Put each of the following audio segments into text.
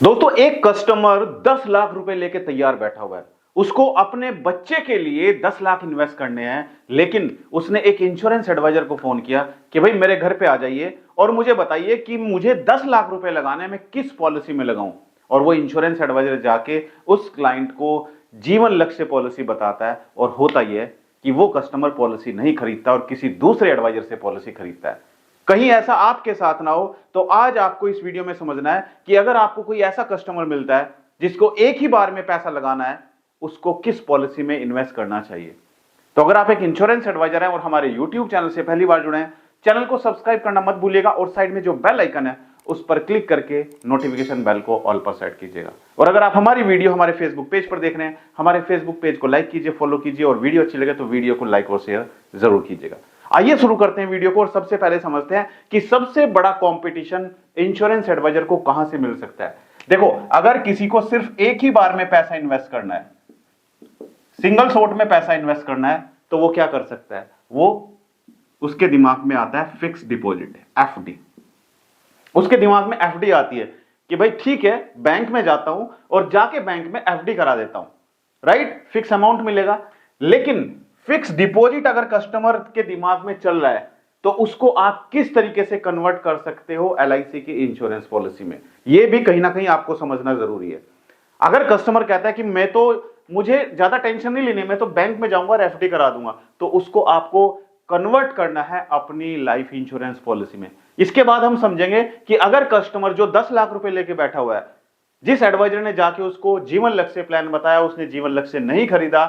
दोस्तों, एक कस्टमर 10 लाख रुपए लेके तैयार बैठा हुआ है। उसको अपने बच्चे के लिए 10 लाख इन्वेस्ट करने हैं, लेकिन उसने एक इंश्योरेंस एडवाइजर को फोन किया कि भाई मेरे घर पे आ जाइए और मुझे बताइए कि मुझे 10 लाख रुपए लगाने हैं, मैं किस पॉलिसी में लगाऊं। और वो इंश्योरेंस एडवाइजर जाके उस क्लाइंट को जीवन लक्ष्य पॉलिसी बताता है, और होता यह है कि वो कस्टमर पॉलिसी नहीं खरीदता और किसी दूसरे एडवाइजर से पॉलिसी खरीदता है। कहीं ऐसा आपके साथ ना हो, तो आज आपको इस वीडियो में समझना है कि अगर आपको कोई ऐसा कस्टमर मिलता है जिसको एक ही बार में पैसा लगाना है, उसको किस पॉलिसी में इन्वेस्ट करना चाहिए। तो अगर आप एक इंश्योरेंस एडवाइजर हैं और हमारे यूट्यूब चैनल से पहली बार जुड़े हैं, चैनल को सब्सक्राइब करना मत भूलिएगा और साइड में जो बेल आइकन है उस पर क्लिक करके नोटिफिकेशन बेल को ऑल पर सेट कीजिएगा। और अगर आप हमारी वीडियो हमारे फेसबुक पेज पर देख रहे हैं, हमारे फेसबुक पेज को लाइक कीजिए, फॉलो कीजिए, और वीडियो अच्छी लगे तो वीडियो को लाइक और शेयर जरूर कीजिएगा। आइए शुरू करते हैं वीडियो को, और सबसे पहले समझते हैं कि सबसे बड़ा कंपटीशन इंश्योरेंस एडवाइजर को कहां से मिल सकता है। देखो, अगर किसी को सिर्फ एक ही बार में पैसा इन्वेस्ट करना है, सिंगल शॉट में पैसा इन्वेस्ट करना है, तो वो क्या कर सकता है, वो उसके दिमाग में आता है फिक्स डिपॉजिट, एफडी। उसके दिमाग में एफडी आती है कि भाई ठीक है, बैंक में जाता हूं और जाके बैंक में एफडी करा देता हूं, राइट, फिक्स अमाउंट मिलेगा। लेकिन फिक्स डिपॉजिट अगर कस्टमर के दिमाग में चल रहा है, तो उसको आप किस तरीके से कन्वर्ट कर सकते हो एलआईसी की इंश्योरेंस पॉलिसी में, यह भी कहीं ना कहीं आपको समझना जरूरी है। अगर कस्टमर कहता है कि मुझे ज्यादा टेंशन नहीं लेनी, मैं तो बैंक में जाऊंगा और एफडी करा दूंगा, तो उसको आपको कन्वर्ट करना है अपनी लाइफ इंश्योरेंस पॉलिसी में। इसके बाद हम समझेंगे कि अगर कस्टमर जो 10 लाख रुपए लेके बैठा हुआ है, जिस एडवाइजर ने जाके उसको जीवन लक्ष्य प्लान बताया, उसने जीवन लक्ष्य नहीं खरीदा,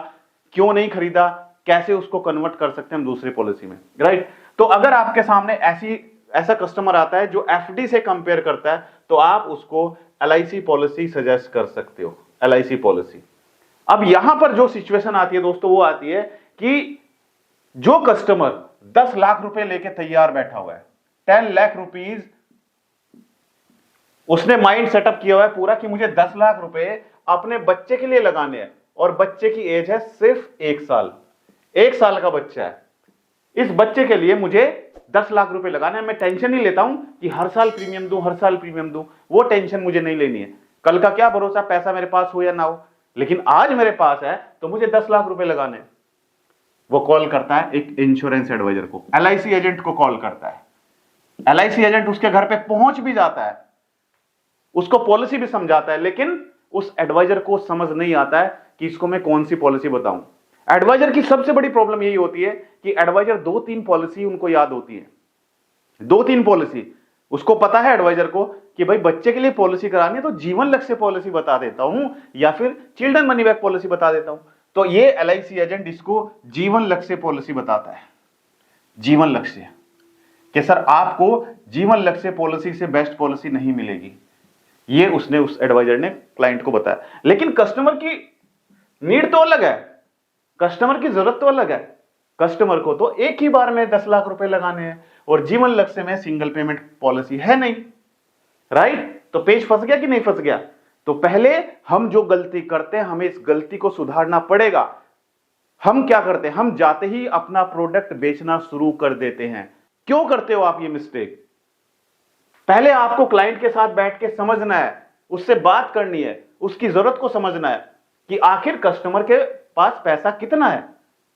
क्यों नहीं खरीदा, कैसे उसको कन्वर्ट कर सकते हैं हम दूसरी पॉलिसी में, राइट। तो अगर आपके सामने ऐसा कस्टमर आता है जो एफडी से कंपेयर करता है, तो आप उसको एलआईसी पॉलिसी सजेस्ट कर सकते हो, एलआईसी पॉलिसी। अब यहां पर जो सिचुएशन आती है दोस्तों, वो आती है कि जो कस्टमर 10 लाख रुपए लेके तैयार बैठा हुआ है, 10 लाख रुपीज, उसने माइंड सेटअप किया हुआ है पूरा कि मुझे 10 लाख रुपए अपने बच्चे के लिए लगाने हैं, और बच्चे की एज है सिर्फ 1 साल, 1 साल का बच्चा है। इस बच्चे के लिए मुझे 10 लाख रुपए लगाने हैं। मैं टेंशन नहीं लेता हूं कि हर साल प्रीमियम दूं, हर साल प्रीमियम दूं, वो टेंशन मुझे नहीं लेनी है। कल का क्या भरोसा, पैसा मेरे पास हो या ना हो, लेकिन आज मेरे पास है तो मुझे 10 लाख रुपए लगाने हैं। वो कॉल करता है एक इंश्योरेंस एडवाइजर को, एलआईसी एजेंट को कॉल करता है। एलआईसी एजेंट उसके घर पे पहुंच भी जाता है, उसको पॉलिसी भी समझाता है, लेकिन उस एडवाइजर को समझ नहीं आता है कि इसको मैं कौन सी पॉलिसी बताऊं। एडवाइजर की सबसे बड़ी प्रॉब्लम यही होती है कि एडवाइजर 2-3 पॉलिसी उनको याद होती है, 2-3 पॉलिसी उसको पता है एडवाइजर को कि भाई बच्चे के लिए पॉलिसी करानी है तो जीवन लक्ष्य पॉलिसी बता देता हूं, या फिर चिल्ड्रन मनी बैक पॉलिसी बता देता हूं। तो ये एलआईसी एजेंट इसको जीवन लक्ष्य पॉलिसी बताता है, जीवन लक्ष्य, कि सर आपको जीवन लक्ष्य पॉलिसी से बेस्ट पॉलिसी नहीं मिलेगी। ये उसने उस एडवाइजर ने क्लाइंट को बताया। लेकिन कस्टमर की नीड तो अलग है, कस्टमर की जरूरत तो अलग है। कस्टमर को तो एक ही बार में 10 लाख रुपए लगाने हैं, और जीवन लक्ष्य में सिंगल पेमेंट पॉलिसी है नहीं, राइट। तो पेज फंस गया कि नहीं फंस गया। तो पहले हम जो गलती करते हैं, हमें इस गलती को सुधारना पड़ेगा। हम क्या करते हैं, हम जाते ही अपना प्रोडक्ट बेचना शुरू कर देते हैं। क्यों करते हो आप ये मिस्टेक? पहले आपको क्लाइंट के साथ बैठ के समझना है, उससे बात करनी है, उसकी जरूरत को समझना है कि आखिर कस्टमर के पास पैसा कितना है,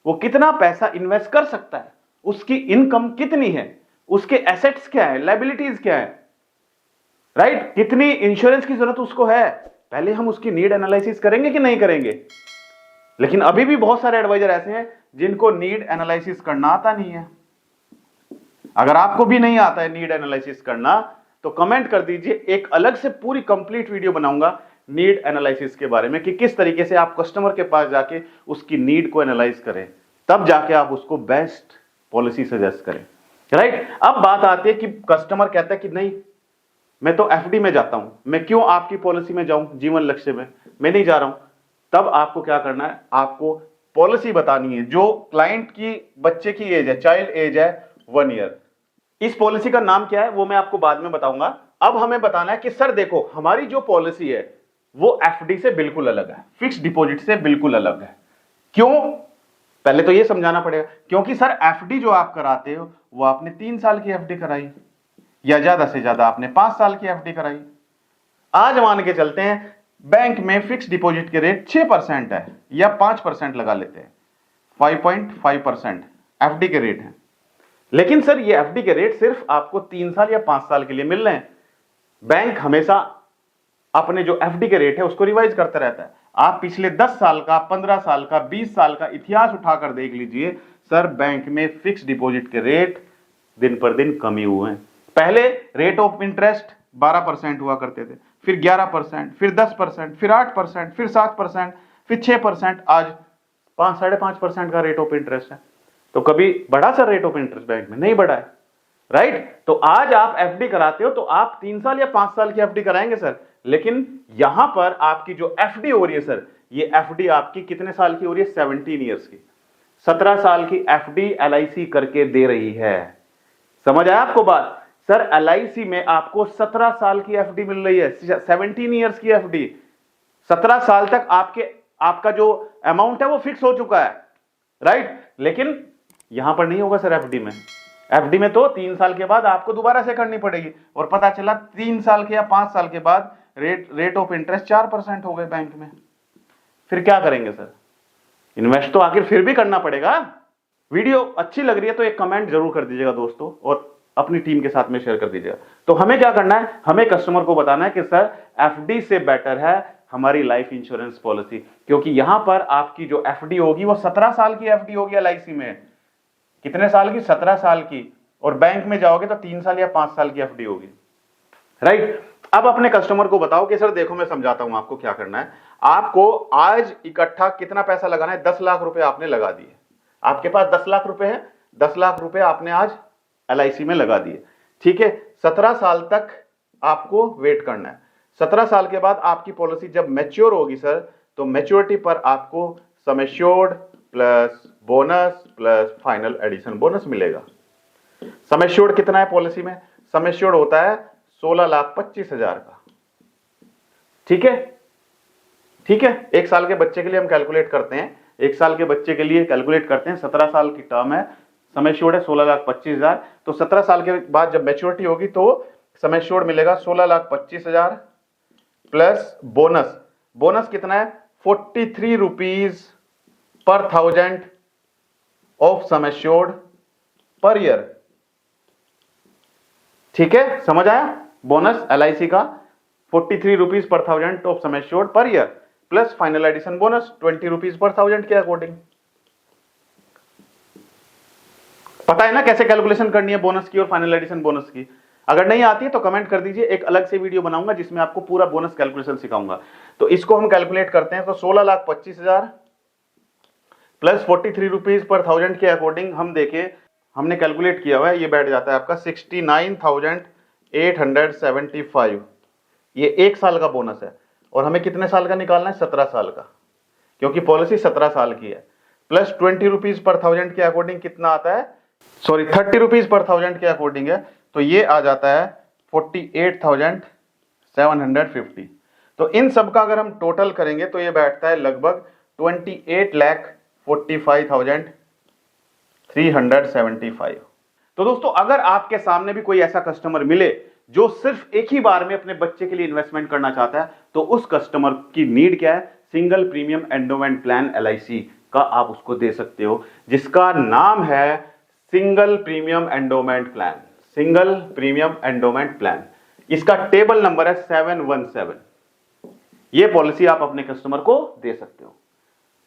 वो कितना पैसा इन्वेस्ट कर सकता है, उसकी इनकम कितनी है, उसके एसेट्स क्या है, लायबिलिटीज क्या है, राइट, कितनी इंश्योरेंस की जरूरत उसको है। पहले हम उसकी नीड एनालिसिस करेंगे कि नहीं करेंगे। लेकिन अभी भी बहुत सारे एडवाइजर ऐसे हैं जिनको नीड एनालिसिस करना आता नहीं है। अगर आपको भी नहीं आता है नीड एनालिसिस करना, तो कमेंट कर दीजिए, एक अलग से पूरी कंप्लीट वीडियो बनाऊंगा नीड एनालिसिस के बारे में, कि किस तरीके से आप कस्टमर के पास जाके उसकी नीड को एनालाइज करें, तब जाके आप उसको बेस्ट पॉलिसी सजेस्ट करें, राइट। अब बात आती है कि कस्टमर कहता है कि नहीं, मैं तो एफडी में जाता हूं, मैं क्यों आपकी पॉलिसी में जाऊं, जीवन लक्ष्य में मैं नहीं जा रहा हूं। तब आपको क्या करना है, आपको पॉलिसी बतानी है जो क्लाइंट की बच्चे की एज है, चाइल्ड एज है 1 ईयर। इस पॉलिसी का नाम क्या है वो मैं आपको बाद में बताऊंगा। अब हमें बताना है कि सर देखो, हमारी जो पॉलिसी है वो एफडी से बिल्कुल अलग है, फिक्स डिपॉजिट से बिल्कुल अलग है। क्यों? पहले तो ये समझाना पड़ेगा। क्योंकि सर एफडी जो आप कराते हो वो आपने 3 साल की एफडी कराई, या ज्यादा से ज्यादा आपने 5 साल की एफडी कराई, आज मान के चलते हैं बैंक में फिक्स डिपॉजिट के रेट 6% है या 5% लगा लेते हैं, 5.5% एफडी के रेट है। लेकिन सर ये एफडी के रेट सिर्फ आपको 3 साल या 5 साल के लिए मिल रहे हैं। बैंक हमेशा अपने जो एफडी के रेट है उसको रिवाइज करता रहता है। आप पिछले 10 साल का, 15 साल का, 20 साल का इतिहास उठाकर देख लीजिए, सर बैंक में फिक्स डिपॉजिट के रेट दिन पर दिन कमी हुए हैं। पहले रेट ऑफ इंटरेस्ट 12% हुआ करते थे, फिर 11%, फिर 10%, फिर 8%, फिर 7%, फिर 6%, आज 5-5.5% का रेट ऑफ इंटरेस्ट है। तो कभी बढ़ा sir rate of interest bank में? नहीं बढ़ा है, राइट। तो आज आप एफडी कराते हो तो आप 3 साल या 5 साल की एफडी कराएंगे सर, लेकिन यहां पर आपकी जो एफडी हो रही है सर, ये एफडी आपकी कितने साल की हो रही है? 17 ईयर्स की। 17 साल की एफडी एलआईसी करके दे रही है। समझ आया आपको बात? सर एलआईसी में आपको 17 साल की एफडी मिल रही है, 17 ईयर्स की एफडी। 17 साल तक आपका जो अमाउंट है वो फिक्स हो चुका है, राइट। लेकिन यहां पर नहीं होगा सर एफडी में। एफडी में तो 3 साल के बाद आपको दोबारा से करनी पड़ेगी, और पता चला 3 साल के या 5 साल के बाद रेट ऑफ इंटरेस्ट 4% हो गए बैंक में। फिर क्या करेंगे सर? इन्वेस्ट तो आखिर फिर भी करना पड़ेगा। वीडियो अच्छी लग रही है तो एक कमेंट जरूर कर दीजिएगा दोस्तों, और अपनी टीम के साथ में शेयर कर दीजिएगा। तो हमें क्या करना है? हमें कस्टमर को बताना है कि सर एफडी से बेटर है हमारी लाइफ इंश्योरेंस पॉलिसी, क्योंकि यहां पर आपकी जो एफडी होगी वो 17 साल की एफडी होगी एलआईसी में। कितने साल की? 17 साल की। और बैंक में जाओगे तो 3 साल या 5 साल की एफडी होगी, राइट। अब अपने कस्टमर को बताओ कि सर देखो मैं समझाता हूं आपको क्या करना है। आपको आज इकट्ठा कितना पैसा लगाना है? 10 लाख रुपए आपने लगा दिए। आपके पास 10 लाख रुपए है, 10 लाख रुपए आपने आज एलआईसी में लगा दिए, ठीक है। 17 साल तक आपको वेट करना है। 17 साल के बाद आपकी पॉलिसी जब मैच्योर होगी सर, तो मैच्योरिटी पर आपको sum assured plus bonus plus final addition bonus मिलेगा। सम एश्योर्ड कितना है पॉलिसी में? सम एश्योर्ड होता है 16,25,000 का, ठीक है, ठीक है। 1 साल के बच्चे के लिए हम कैलकुलेट करते हैं, 1 साल के बच्चे के लिए कैलकुलेट करते हैं। 17 साल की टर्म है, सम एश्योर्ड है 16,25,000। तो 17 साल के बाद जब मैच्योरिटी होगी तो सम एश्योर्ड मिलेगा 16,25,000 प्लस बोनस। बोनस कितना है? 43 rupees per 1000 of sum assured per year, ठीक है। समझ आया? बोनस एलआईसी का 43 rupees per 1000 of sum assured per year plus final addition bonus 20 rupees per 1000 के अकॉर्डिंग। पता है ना कैसे कैलकुलेशन करनी है बोनस की और फाइनल एडिशन बोनस की? अगर नहीं आती है तो कमेंट कर दीजिए, एक अलग से वीडियो बनाऊंगा जिसमें आपको पूरा बोनस कैलकुलेशन सिखाऊंगा। तो इसको हम कैलकुलेट करते हैं, तो 16,25,000 प्लस 43 रुपीज पर 1000 के अकॉर्डिंग हम देखें, हमने कैलकुलेट किया हुआ है, ये बैठ जाता है आपका 69,875। ये 1 साल का बोनस है, और हमें कितने साल का निकालना है? 17 साल का, क्योंकि पॉलिसी 17 साल की है। प्लस 20 रुपीज पर 1000 के अकॉर्डिंग कितना आता है? सॉरी 30 रुपीज पर 1000 के अकॉर्डिंग है, तो ये आ जाता है 48,750। तो इन सब का अगर हम टोटल करेंगे तो ये बैठता है लगभग 28,45,375। तो दोस्तों अगर आपके सामने भी कोई ऐसा कस्टमर मिले जो सिर्फ एक ही बार में अपने बच्चे के लिए इन्वेस्टमेंट करना चाहता है, तो उस कस्टमर की नीड क्या है? Single premium endowment plan LIC का आप उसको दे सकते हो, जिसका नाम है single premium endowment plan. Single premium endowment plan, इसका टेबल नंबर है 717। ये पॉलिसी आप अपने कस्टमर को दे सकते हो।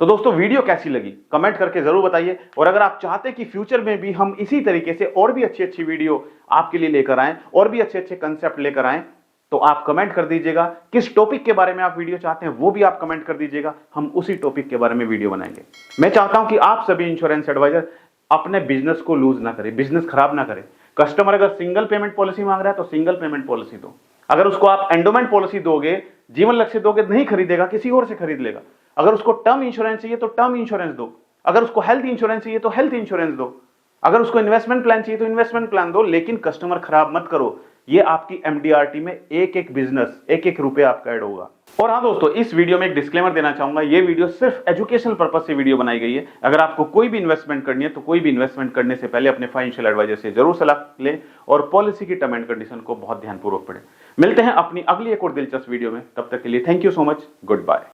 तो दोस्तों वीडियो कैसी लगी कमेंट करके जरूर बताइए, और अगर आप चाहते हैं कि फ्यूचर में भी हम इसी तरीके से और भी अच्छी अच्छी वीडियो आपके लिए लेकर आएं और भी अच्छे अच्छे कंसेप्ट लेकर आएं, तो आप कमेंट कर दीजिएगा। किस टॉपिक के बारे में आप वीडियो चाहते हैं वो भी आप कमेंट कर दीजिएगा, हम उसी टॉपिक के बारे में वीडियो बनाएंगे। मैं चाहता हूं कि आप सभी इंश्योरेंस एडवाइजर अपने बिजनेस को लूज ना करें, बिजनेस खराब ना करें। कस्टमर अगर सिंगल पेमेंट पॉलिसी मांग रहा है तो सिंगल पेमेंट पॉलिसी दो। अगर उसको आप एंडोमेंट पॉलिसी दोगे, जीवन लक्ष्य दोगे, नहीं खरीदेगा, किसी और से खरीद लेगा। अगर उसको टर्म इंश्योरेंस चाहिए तो टर्म इंश्योरेंस दो। अगर उसको हेल्थ इंश्योरेंस चाहिए तो हेल्थ इंश्योरेंस दो। अगर उसको इन्वेस्टमेंट प्लान चाहिए तो इन्वेस्टमेंट प्लान दो, लेकिन कस्टमर खराब मत करो। ये आपकी एमडीआरटी में एक एक बिजनेस, एक एक रुपया आपका ऐड होगा। और हाँ दोस्तों, इस वीडियो में एक डिस्क्लेमर देना चाहूंगा, ये वीडियो सिर्फ एजुकेशनल पर्पस से वीडियो बनाई गई है। अगर आपको कोई भी इन्वेस्टमेंट करनी है तो कोई भी इन्वेस्टमेंट करने से पहले अपने फाइनेंशियल एडवाइजर से जरूर सलाह लें और पॉलिसी की टर्म एंड कंडीशन को बहुत ध्यानपूर्वक पढ़ें। मिलते हैं अपनी अगली एक और दिलचस्प वीडियो में, तब तक के लिए thank you so much, good bye.